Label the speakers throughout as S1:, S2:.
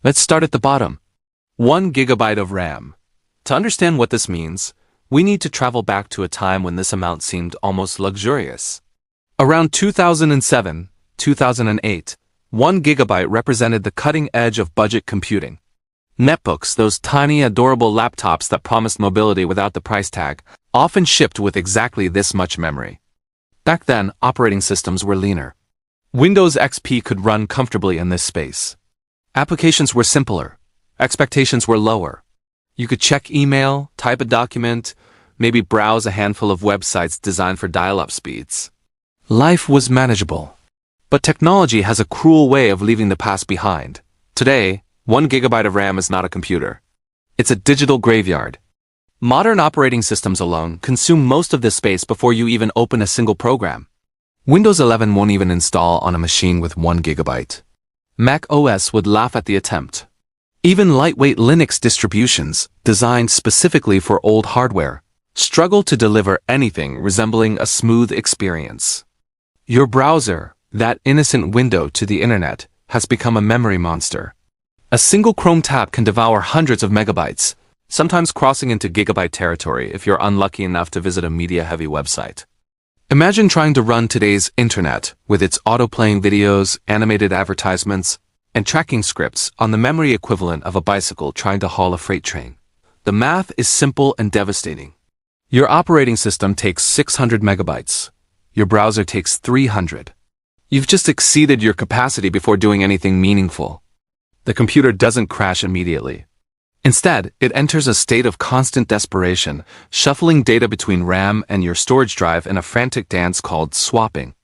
S1: Let's start at the bottom. 1 gigabyte of RAM. To understand what this means, we need to travel back to a time when this amount seemed almost luxurious. Around 2007, 2008, 1 gigabyte represented the cutting edge of budget computing. Netbooks, those tiny, adorable laptops that promised mobility without the price tag, often shipped with exactly this much memory. Back then, operating systems were leaner. Windows XP could run comfortably in this space. Applications were simpler. Expectations were lower. You could check email, type a document, maybe browse a handful of websites designed for dial-up speeds. Life was manageable. But technology has a cruel way of leaving the past behind. Today, 1 gigabyte of RAM is not a computer. It's a digital graveyard. Modern operating systems alone consume most of this space before you even open a single program. Windows 11 won't even install on a machine with 1 gigabyte. Mac OS would laugh at the attempt. Even lightweight Linux distributions, designed specifically for old hardware, struggle to deliver anything resembling a smooth experience. Your browser, that innocent window to the internet, has become a memory monster. A single Chrome tab can devour hundreds of megabytes, sometimes crossing into gigabyte territory if you're unlucky enough to visit a media-heavy website. Imagine trying to run today's internet with its auto-playing videos, animated advertisements, and tracking scripts on the memory equivalent of a bicycle trying to haul a freight train. The math is simple and devastating. Your operating system takes 600 megabytes. Your browser takes 300. You've just exceeded your capacity before doing anything meaningful. The computer doesn't crash immediately. Instead, it enters a state of constant desperation, shuffling data between RAM and your storage drive in a frantic dance called swapping.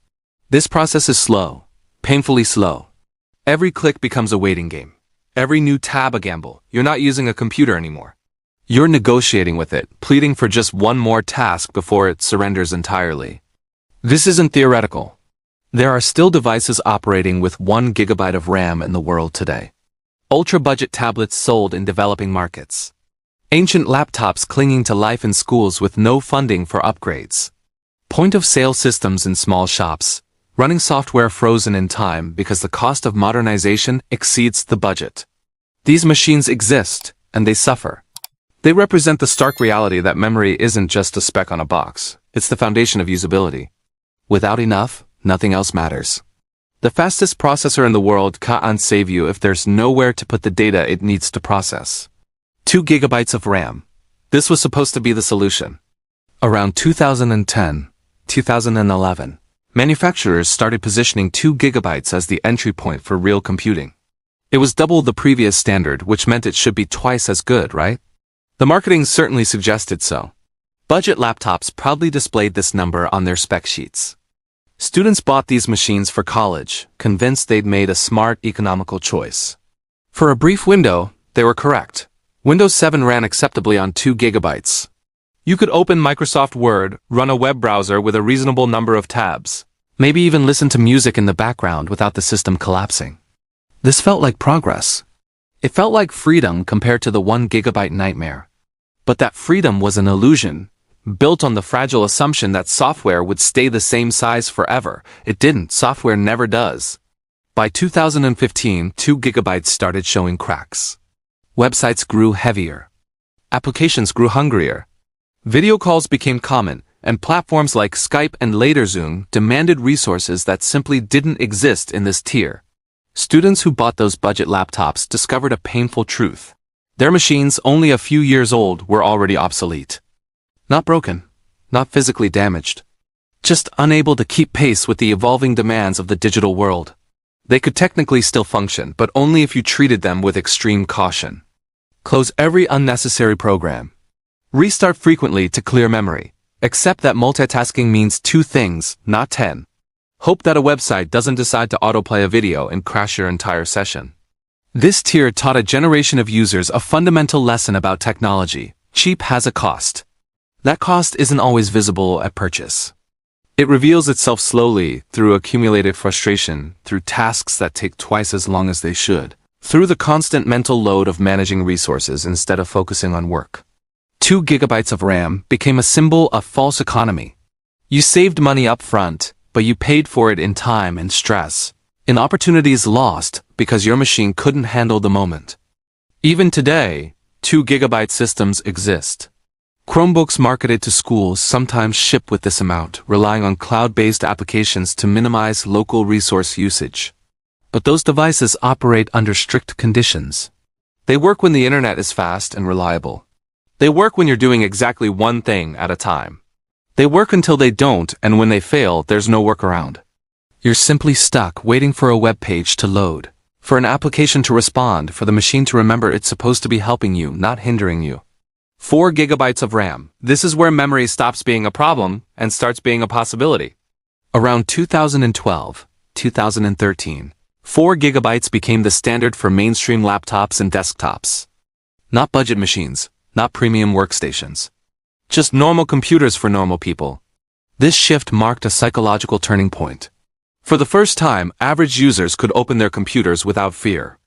S1: This process is slow, painfully slow. Every click becomes a waiting game. Every new tab a gamble. You're not using a computer anymore. You're negotiating with it, pleading for just one more task before it surrenders entirely. This isn't theoretical. There are still devices operating with 1 gigabyte of RAM in the world today. Ultra-budget tablets sold in developing markets. Ancient laptops clinging to life in schools with no funding for upgrades. Point-of-sale systems in small shops, running software frozen in time because the cost of modernization exceeds the budget. These machines exist, and they suffer. They represent the stark reality that memory isn't just a speck on a box, it's the foundation of usability. Without enough, nothing else matters. The fastest processor in the world can't save you if there's nowhere to put the data it needs to process. 2 gigabytes of RAM. This was supposed to be the solution. Around 2010, 2011, manufacturers started positioning 2 gigabytes as the entry point for real computing. It was double the previous standard, which meant it should be twice as good, right? The marketing certainly suggested so. Budget laptops proudly displayed this number on their spec sheets. Students bought these machines for college, convinced they'd made a smart, economical choice. For a brief window, they were correct. Windows 7 ran acceptably on 2 gigabytes. You could open Microsoft Word, run a web browser with a reasonable number of tabs, maybe even listen to music in the background without the system collapsing. This felt like progress. It felt like freedom compared to the 1 gigabyte nightmare. But that freedom was an illusion, built on the fragile assumption that software would stay the same size forever. It didn't. Software never does. By 2015, 2 gigabytes started showing cracks. Websites grew heavier. Applications grew hungrier. Video calls became common, and platforms like Skype and later Zoom demanded resources that simply didn't exist in this tier. Students who bought those budget laptops discovered a painful truth. Their machines, only a few years old, were already obsolete. Not broken, not physically damaged, just unable to keep pace with the evolving demands of the digital world. They could technically still function, but only if you treated them with extreme caution. Close every unnecessary program. Restart frequently to clear memory. Accept that multitasking means 2 things, not 10. Hope that a website doesn't decide to autoplay a video and crash your entire session. This tier taught a generation of users a fundamental lesson about technology. Cheap has a cost. That cost isn't always visible at purchase. It reveals itself slowly through accumulated frustration, through tasks that take twice as long as they should, through the constant mental load of managing resources instead of focusing on work. 2 gigabytes of RAM became a symbol of false economy. You saved money up front, but you paid for it in time and stress. An opportunity is lost because your machine couldn't handle the moment. Even today, 2 gigabyte systems exist. Chromebooks marketed to schools sometimes ship with this amount, relying on cloud-based applications to minimize local resource usage. But those devices operate under strict conditions. They work when the internet is fast and reliable. They work when you're doing exactly one thing at a time. They work until they don't, and when they fail, there's no workaround. You're simply stuck waiting for a web page to load, for an application to respond, for the machine to remember it's supposed to be helping you, not hindering you. 4 gigabytes of RAM. This is where memory stops being a problem and starts being a possibility. Around 2012, 2013, 4 gigabytes became the standard for mainstream laptops and desktops. Not budget machines, not premium workstations. Just normal computers for normal people. This shift marked a psychological turning point. For the first time, average users could open their computers without fear.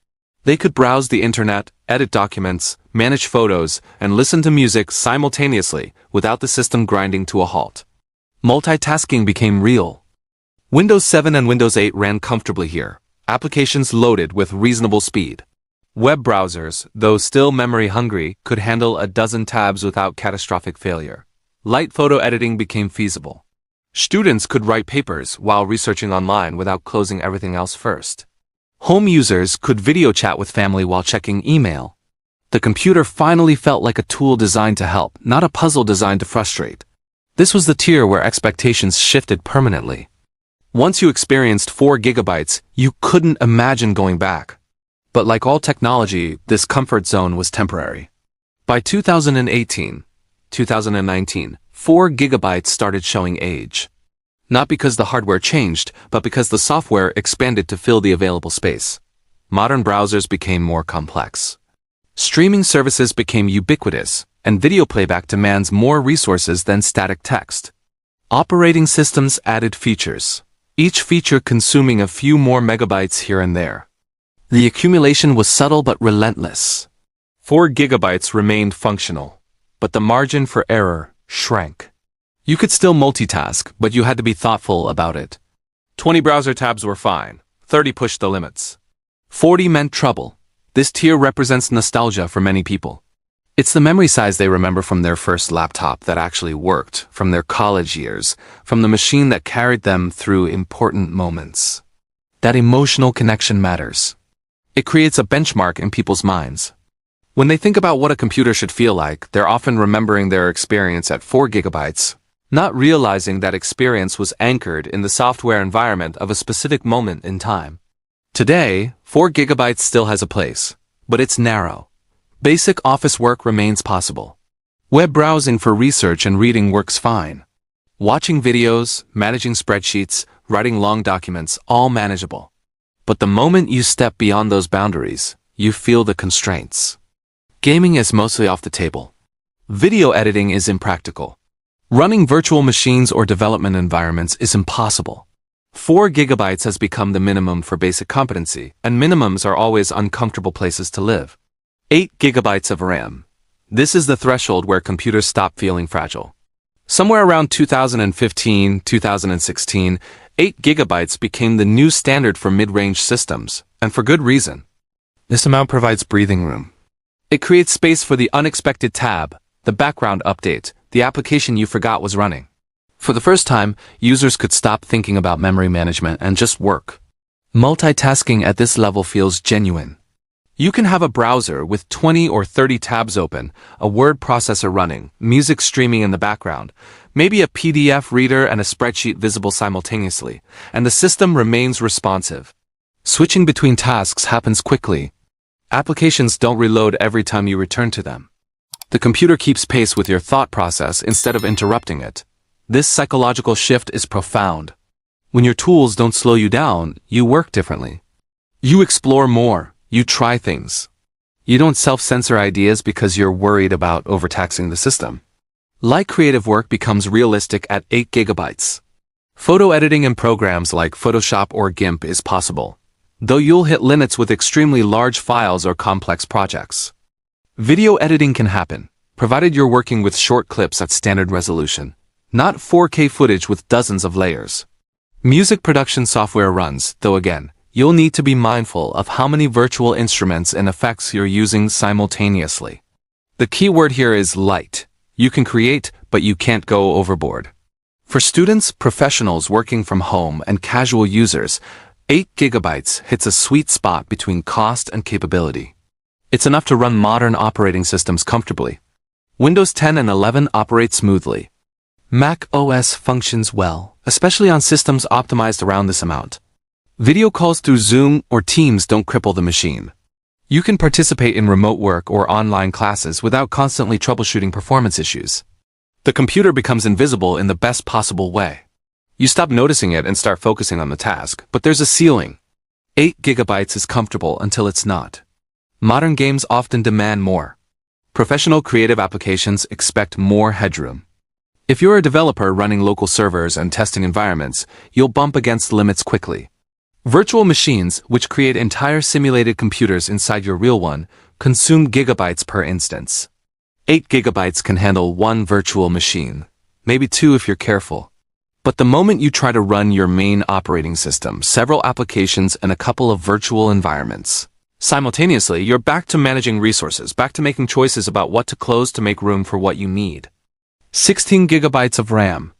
S1: They could browse the internet, edit documents, manage photos, and listen to music simultaneously without the system grinding to a halt. Multitasking became real. Windows 7 and Windows 8 ran comfortably here. Applications loaded with reasonable speed. Web browsers, though still memory hungry, could handle a dozen tabs without catastrophic failure. Light photo editing became feasible. Students could write papers while researching online without closing everything else first. Home users could video chat with family while checking email. The computer finally felt like a tool designed to help, not a puzzle designed to frustrate. This was the tier where expectations shifted permanently. Once you experienced 4 gigabytes, you couldn't imagine going back. But like all technology, this comfort zone was temporary. By 2018, 2019, 4 gigabytes started showing age. Not because the hardware changed, but because the software expanded to fill the available space. Modern browsers became more complex. Streaming services became ubiquitous, and video playback demands more resources than static text. Operating systems added features, each feature consuming a few more megabytes here and there. The accumulation was subtle but relentless. 4 gigabytes remained functional, but the margin for error shrank. You could still multitask, but you had to be thoughtful about it. 20 browser tabs were fine. 30 pushed the limits. 40 meant trouble. This tier represents nostalgia for many people. It's the memory size they remember from their first laptop that actually worked, from their college years, from the machine that carried them through important moments. That emotional connection matters. It creates a benchmark in people's minds. When they think about what a computer should feel like, they're often remembering their experience at 4 gigabytes, not realizing that experience was anchored in the software environment of a specific moment in time. Today, 4 gigabytes still has a place, but it's narrow. Basic office work remains possible. Web browsing for research and reading works fine. Watching videos, managing spreadsheets, writing long documents, all manageable. But the moment you step beyond those boundaries, you feel the constraints. Gaming is mostly off the table. Video editing is impractical. Running virtual machines or development environments is impossible. 4 gigabytes has become the minimum for basic competency, and minimums are always uncomfortable places to live. 8 gigabytes of RAM. This is the threshold where computers stop feeling fragile. Somewhere around 2015, 2016, 8 gigabytes became the new standard for mid-range systems, and for good reason. This amount provides breathing room. It creates space for the unexpected tab, the background update, the application you forgot was running. For the first time, users could stop thinking about memory management and just work. Multitasking at this level feels genuine. You can have a browser with 20 or 30 tabs open, a word processor running, music streaming in the background, maybe a PDF reader and a spreadsheet visible simultaneously, and the system remains responsive. Switching between tasks happens quickly. Applications don't reload every time you return to them. The computer keeps pace with your thought process instead of interrupting it. This psychological shift is profound. When your tools don't slow you down, you work differently. You explore more. You try things. You don't self-censor ideas because you're worried about overtaxing the system. Light creative work becomes realistic at 8 gigabytes. Photo editing in programs like Photoshop or GIMP is possible, though you'll hit limits with extremely large files or complex projects. Video editing can happen, provided you're working with short clips at standard resolution, not 4K footage with dozens of layers. Music production software runs, though again, you'll need to be mindful of how many virtual instruments and effects you're using simultaneously. The key word here is light. You can create, but you can't go overboard. For students, professionals working from home, and casual users, 8 GB hits a sweet spot between cost and capability. It's enough to run modern operating systems comfortably. Windows 10 and 11 operate smoothly. Mac OS functions well, especially on systems optimized around this amount. Video calls through Zoom or Teams don't cripple the machine. You can participate in remote work or online classes without constantly troubleshooting performance issues. The computer becomes invisible in the best possible way. You stop noticing it and start focusing on the task, but there's a ceiling. 8 GB is comfortable until it's not. Modern games often demand more. Professional creative applications expect more headroom. If you're a developer running local servers and testing environments, you'll bump against limits quickly. Virtual machines, which create entire simulated computers inside your real one, consume gigabytes per instance. 8 GB can handle one virtual machine, maybe 2 if you're careful. But the moment you try to run your main operating system, several applications, and a couple of virtual environments, simultaneously, you're back to managing resources, back to making choices about what to close to make room for what you need. 16 GB of RAM.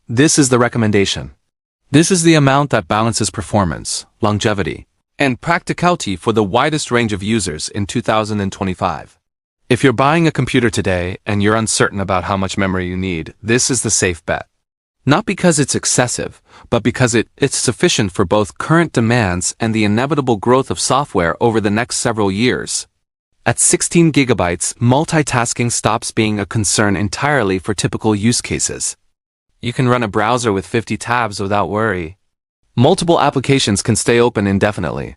S1: This is the recommendation. This is the amount that balances performance, longevity, and practicality for the widest range of users in 2025. If you're buying a computer today and you're uncertain about how much memory you need, this is the safe bet. Not because it's excessive, but because it's sufficient for both current demands and the inevitable growth of software over the next several years. At 16 GB, multitasking stops being a concern entirely for typical use cases. You can run a browser with 50 tabs without worry. Multiple applications can stay open indefinitely.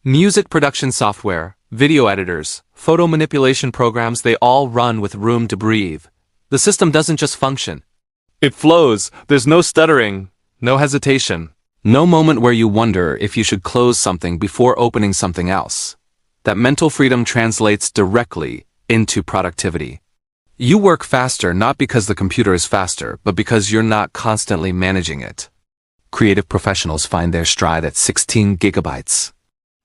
S1: Music production software, video editors, photo manipulation programs, they all run with room to breathe. The system doesn't just function. It flows. There's no stuttering, no hesitation, no moment where you wonder if you should close something before opening something else. That mental freedom translates directly into productivity. You work faster not because the computer is faster, but because you're not constantly managing it. Creative professionals find their stride at 16 GB.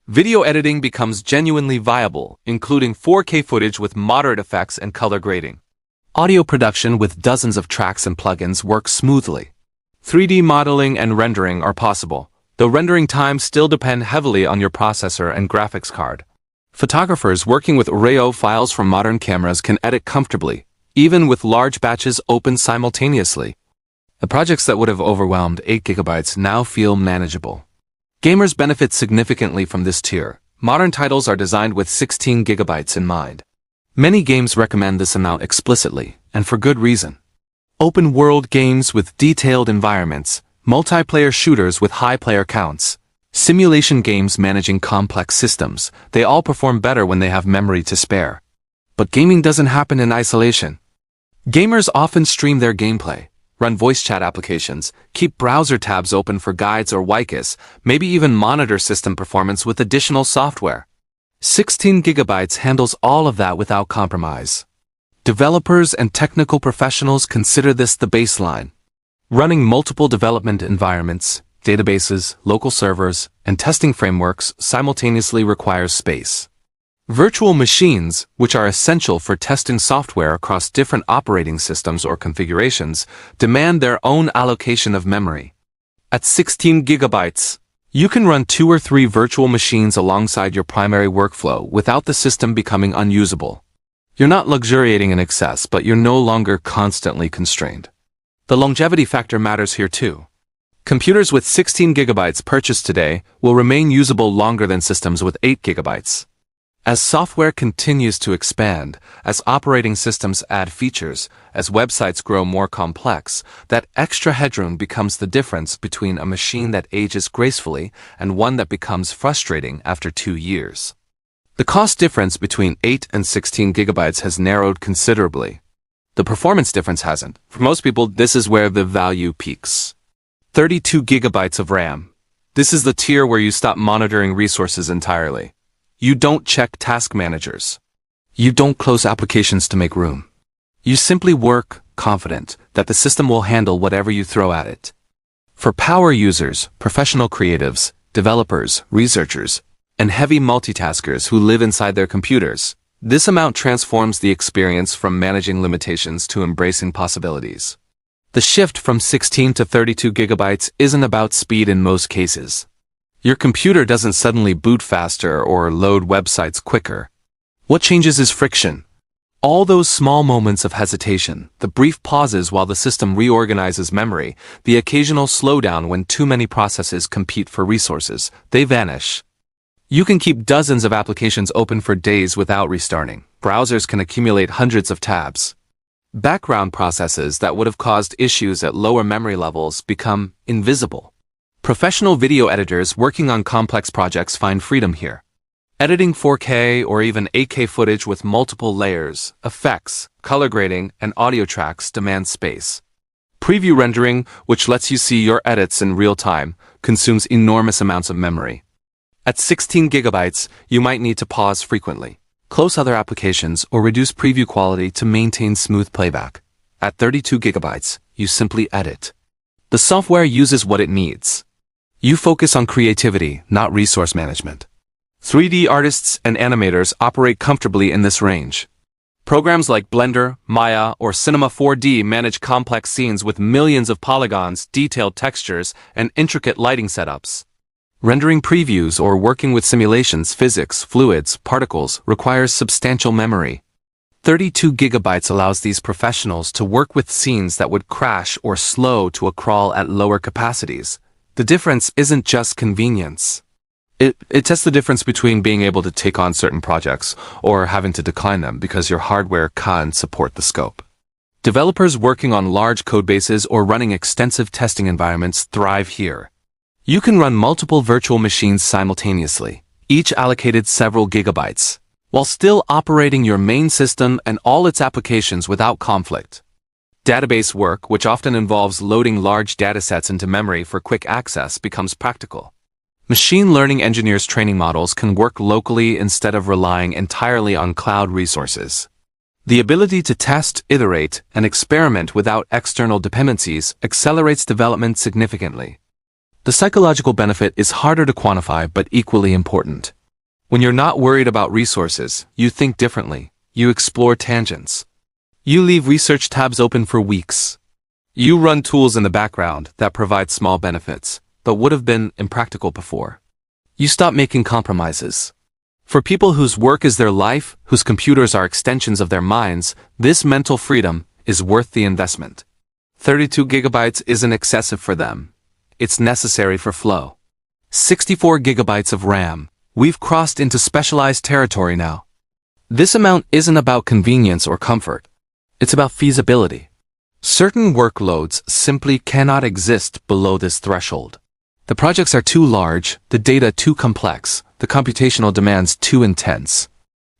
S1: Video editing becomes genuinely viable, including 4K footage with moderate effects and color grading. Audio production with dozens of tracks and plugins works smoothly. 3D modeling and rendering are possible, though rendering times still depend heavily on your processor and graphics card. Photographers working with RAW files from modern cameras can edit comfortably, even with large batches open simultaneously. The projects that would have overwhelmed 8 GB now feel manageable. Gamers benefit significantly from this tier. Modern titles are designed with 16 GB in mind. Many games recommend this amount explicitly, and for good reason. Open-world games with detailed environments, multiplayer shooters with high player counts, simulation games managing complex systems, they all perform better when they have memory to spare. But gaming doesn't happen in isolation. Gamers often stream their gameplay, run voice chat applications, keep browser tabs open for guides or wikis, maybe even monitor system performance with additional software. 16 GB handles all of that without compromise. Developers and technical professionals consider this the baseline. Running multiple development environments, databases, local servers, and testing frameworks simultaneously requires space. Virtual machines, which are essential for testing software across different operating systems or configurations, demand their own allocation of memory. At 16 GB, you can run 2 or 3 virtual machines alongside your primary workflow without the system becoming unusable. You're not luxuriating in excess, but you're no longer constantly constrained. The longevity factor matters here too. Computers with 16 GB purchased today will remain usable longer than systems with 8 GB. As software continues to expand, as operating systems add features, as websites grow more complex, that extra headroom becomes the difference between a machine that ages gracefully and one that becomes frustrating after 2 years. The cost difference between 8 and 16 GB has narrowed considerably. The performance difference hasn't. For most people, this is where the value peaks. 32 GB of RAM. This is the tier where you stop monitoring resources entirely. You don't check task managers. You don't close applications to make room. You simply work, confident that the system will handle whatever you throw at it. For power users, professional creatives, developers, researchers, and heavy multitaskers who live inside their computers. This amount transforms the experience from managing limitations to embracing possibilities. The shift from 16 to 32 gigabytes isn't about speed in most cases. Your computer doesn't suddenly boot faster or load websites quicker. What changes is friction. All those small moments of hesitation, the brief pauses while the system reorganizes memory, the occasional slowdown when too many processes compete for resources, they vanish. You can keep dozens of applications open for days without restarting. Browsers can accumulate hundreds of tabs. Background processes that would have caused issues at lower memory levels become invisible. Professional video editors working on complex projects find freedom here. Editing 4K or even 8K footage with multiple layers, effects, color grading, and audio tracks demands space. Preview rendering, which lets you see your edits in real time, consumes enormous amounts of memory. At 16 gigabytes, you might need to pause frequently, close other applications, or reduce preview quality to maintain smooth playback. At 32 gigabytes, you simply edit. The software uses what it needs. You focus on creativity, not resource management. 3D artists and animators operate comfortably in this range. Programs like Blender, Maya, or Cinema 4D manage complex scenes with millions of polygons, detailed textures, and intricate lighting setups. Rendering previews or working with simulations, physics, fluids, particles requires substantial memory. 32 gigabytes allows these professionals to work with scenes that would crash or slow to a crawl at lower capacities. The difference isn't just convenience. It tests the difference between being able to take on certain projects or having to decline them because your hardware can't support the scope. Developers working on large codebases or running extensive testing environments thrive here. You can run multiple virtual machines simultaneously, each allocated several gigabytes, while still operating your main system and all its applications without conflict. Database work, which often involves loading large datasets into memory for quick access, becomes practical. Machine learning engineers' training models can work locally instead of relying entirely on cloud resources. The ability to test, iterate, and experiment without external dependencies accelerates development significantly. The psychological benefit is harder to quantify but equally important. When you're not worried about resources, you think differently. You explore tangents. You leave research tabs open for weeks. You run tools in the background that provide small benefits, but would have been impractical before. You stop making compromises. For people whose work is their life, whose computers are extensions of their minds, this mental freedom is worth the investment. 32 gigabytes isn't excessive for them. It's necessary for flow. 64 gigabytes of RAM. We've crossed into specialized territory now. This amount isn't about convenience or comfort. It's about feasibility. Certain workloads simply cannot exist below this threshold. The projects are too large, the data too complex, the computational demands too intense.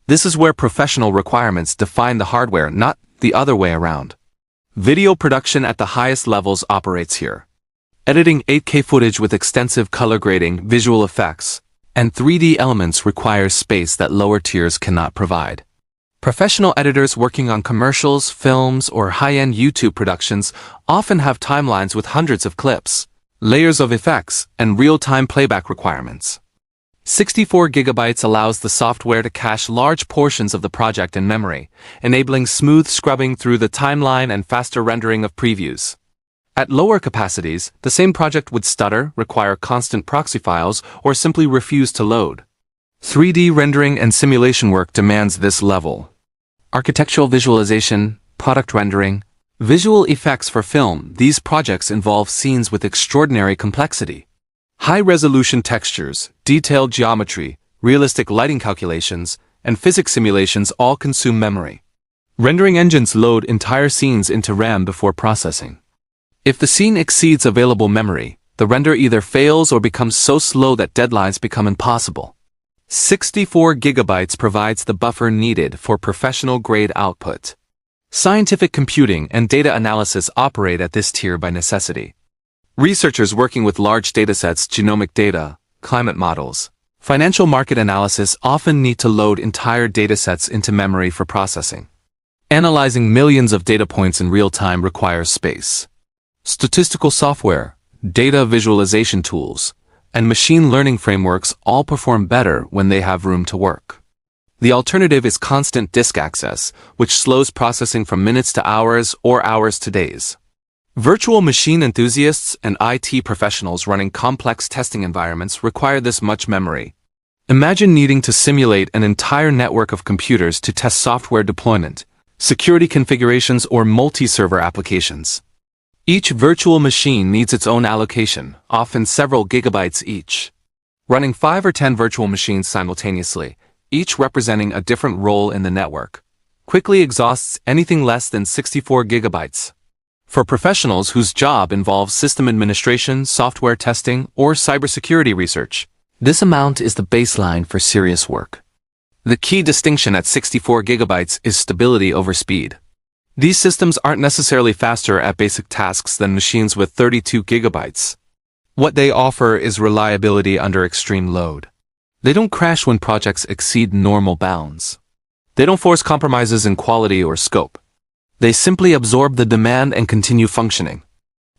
S1: This is where professional requirements define the hardware, not the other way around. Video production at the highest levels operates here. Editing 8K footage with extensive color grading, visual effects, and 3D elements requires space that lower tiers cannot provide. Professional editors working on commercials, films, or high-end YouTube productions often have timelines with hundreds of clips, layers of effects, and real-time playback requirements. 64 gigabytes allows the software to cache large portions of the project in memory, enabling smooth scrubbing through the timeline and faster rendering of previews. At lower capacities, the same project would stutter, require constant proxy files, or simply refuse to load. 3D rendering and simulation work demands this level. Architectural visualization, product rendering, visual effects for film, these projects involve scenes with extraordinary complexity. High-resolution textures, detailed geometry, realistic lighting calculations, and physics simulations all consume memory. Rendering engines load entire scenes into RAM before processing. If the scene exceeds available memory, the render either fails or becomes so slow that deadlines become impossible. 64 gigabytes provides the buffer needed for professional-grade output. Scientific computing and data analysis operate at this tier by necessity. Researchers working with large datasets, genomic data, climate models, financial market analysis often need to load entire datasets into memory for processing. Analyzing millions of data points in real time requires space. Statistical software, data visualization tools, and machine learning frameworks all perform better when they have room to work. The alternative is constant disk access, which slows processing from minutes to hours or hours to days. Virtual machine enthusiasts and IT professionals running complex testing environments require this much memory. Imagine needing to simulate an entire network of computers to test software deployment, security configurations, or multi-server applications. Each virtual machine needs its own allocation, often several gigabytes each. Running 5 or 10 virtual machines simultaneously, each representing a different role in the network, quickly exhausts anything less than 64 gigabytes. For professionals whose job involves system administration, software testing, or cybersecurity research, this amount is the baseline for serious work. The key distinction at 64 gigabytes is stability over speed. These systems aren't necessarily faster at basic tasks than machines with 32 gigabytes. What they offer is reliability under extreme load. They don't crash when projects exceed normal bounds. They don't force compromises in quality or scope. They simply absorb the demand and continue functioning.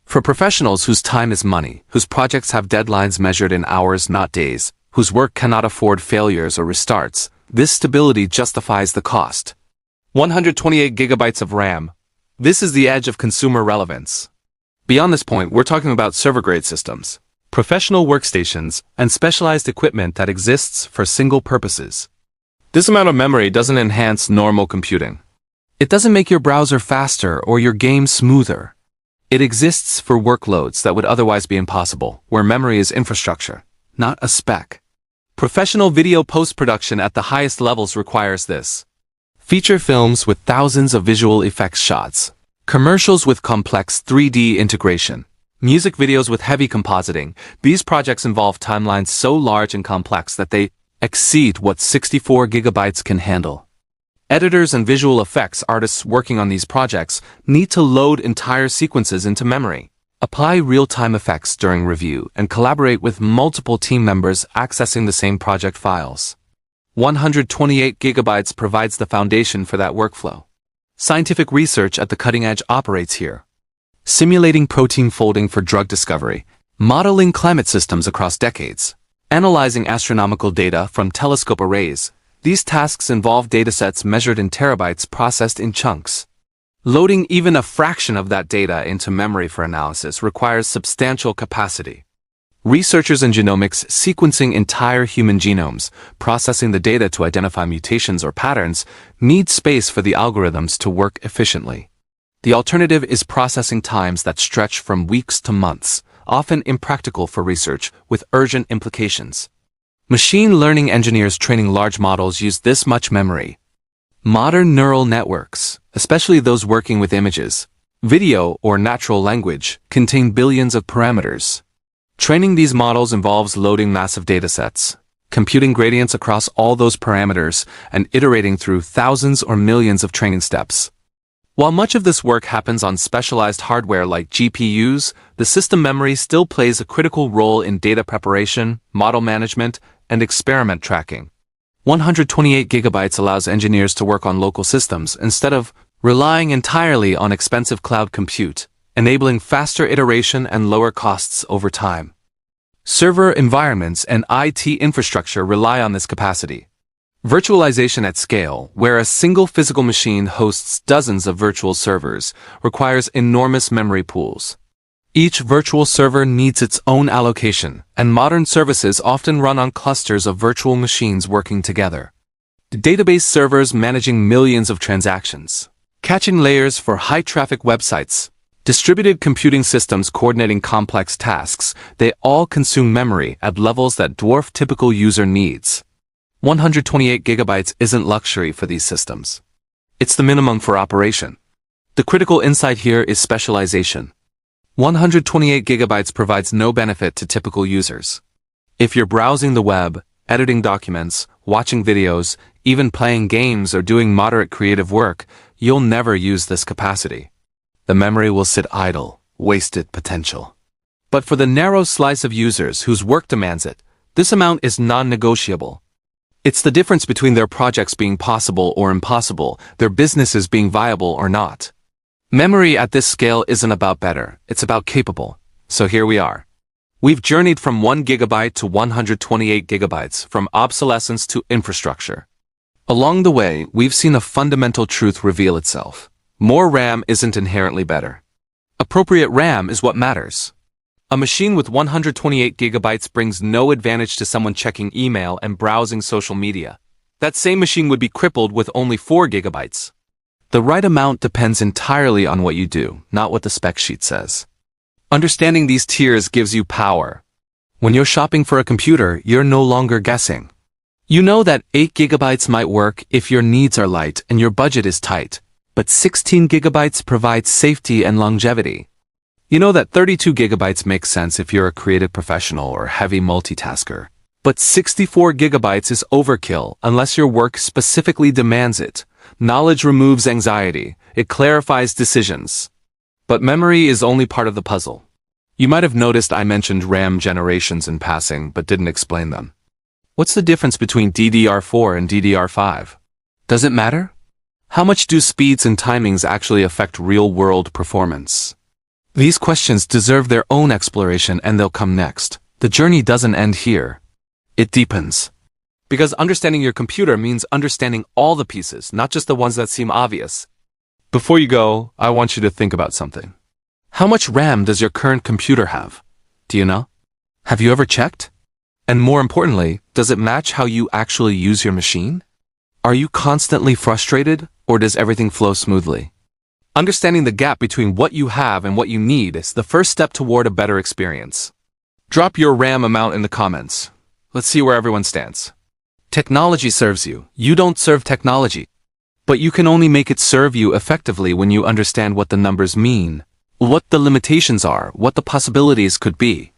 S1: For professionals whose time is money, whose projects have deadlines measured in hours, not days, whose work cannot afford failures or restarts, this stability justifies the cost. 128 gigabytes of RAM. This is the edge of consumer relevance. Beyond this point, we're talking about server-grade systems, professional workstations, and specialized equipment that exists for single purposes. This amount of memory doesn't enhance normal computing. It doesn't make your browser faster or your game smoother. It exists for workloads that would otherwise be impossible, where memory is infrastructure, not a spec. Professional video post-production at the highest levels requires this. Feature films with thousands of visual effects shots, commercials with complex 3D integration, music videos with heavy compositing. These projects involve timelines so large and complex that they exceed what 64 gigabytes can handle. Editors and visual effects artists working on these projects need to load entire sequences into memory, apply real-time effects during review, and collaborate with multiple team members accessing the same project files. 128 gigabytes provides the foundation for that workflow. Scientific research at the cutting edge operates here. Simulating protein folding for drug discovery, modeling climate systems across decades, analyzing astronomical data from telescope arrays. These tasks involve datasets measured in terabytes processed in chunks. Loading even a fraction of that data into memory for analysis requires substantial capacity. Researchers in genomics sequencing entire human genomes, processing the data to identify mutations or patterns, need space for the algorithms to work efficiently. The alternative is processing times that stretch from weeks to months, often impractical for research, with urgent implications. Machine learning engineers training large models use this much memory. Modern neural networks, especially those working with images, video, or natural language, contain billions of parameters. Training these models involves loading massive datasets, computing gradients across all those parameters, and iterating through thousands or millions of training steps. While much of this work happens on specialized hardware like GPUs, the system memory still plays a critical role in data preparation, model management, and experiment tracking. 128 gigabytes allows engineers to work on local systems instead of relying entirely on expensive cloud compute, enabling faster iteration and lower costs over time. Server environments and IT infrastructure rely on this capacity. Virtualization at scale, where a single physical machine hosts dozens of virtual servers, requires enormous memory pools. Each virtual server needs its own allocation, and modern services often run on clusters of virtual machines working together. Database servers managing millions of transactions, caching layers for high-traffic websites, distributed computing systems coordinating complex tasks, they all consume memory at levels that dwarf typical user needs. 128 gigabytes isn't luxury for these systems. It's the minimum for operation. The critical insight here is specialization. 128 gigabytes provides no benefit to typical users. If you're browsing the web, editing documents, watching videos, even playing games or doing moderate creative work, you'll never use this capacity. The memory will sit idle, wasted potential. But for the narrow slice of users whose work demands it, this amount is non-negotiable. It's the difference between their projects being possible or impossible, their businesses being viable or not. Memory at this scale isn't about better, it's about capable. So here we are. We've journeyed from 1 gigabyte to 128 gigabytes, from obsolescence to infrastructure. Along the way, we've seen a fundamental truth reveal itself. More RAM isn't inherently better. Appropriate RAM is what matters. A machine with 128 gigabytes brings no advantage to someone checking email and browsing social media. That same machine would be crippled with only 4 gigabytes. The right amount depends entirely on what you do, not what the spec sheet says. Understanding these tiers gives you power. When you're shopping for a computer, you're no longer guessing. You know that 8 gigabytes might work if your needs are light and your budget is tight, but 16 gigabytes provides safety and longevity. You know that 32 gigabytes makes sense if you're a creative professional or heavy multitasker. But 64 gigabytes is overkill unless your work specifically demands it. Knowledge removes anxiety. It clarifies decisions. But memory is only part of the puzzle. You might have noticed I mentioned RAM generations in passing but didn't explain them. What's the difference between DDR4 and DDR5? Does it matter? How much do speeds and timings actually affect real-world performance? These questions deserve their own exploration, and they'll come next. The journey doesn't end here. It deepens. Because understanding your computer means understanding all the pieces, not just the ones that seem obvious. Before you go, I want you to think about something. How much RAM does your current computer have? Do you know? Have you ever checked? And more importantly, does it match how you actually use your machine? Are you constantly frustrated, or does everything flow smoothly? Understanding the gap between what you have and what you need is the first step toward a better experience. Drop your RAM amount in the comments. Let's see where everyone stands. Technology serves you. You don't serve technology. But you can only make it serve you effectively when you understand what the numbers mean, what the limitations are, what the possibilities could be.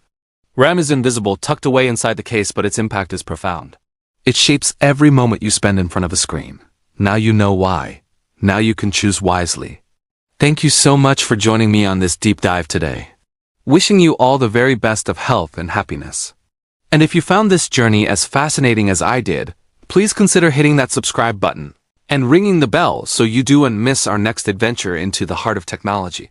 S1: RAM is invisible, tucked away inside the case, but its impact is profound. It shapes every moment you spend in front of a screen. Now you know why. Now you can choose wisely. Thank you so much for joining me on this deep dive today. Wishing you all the very best of health and happiness. And if you found this journey as fascinating as I did, please consider hitting that subscribe button and ringing the bell so you don't miss our next adventure into the heart of technology.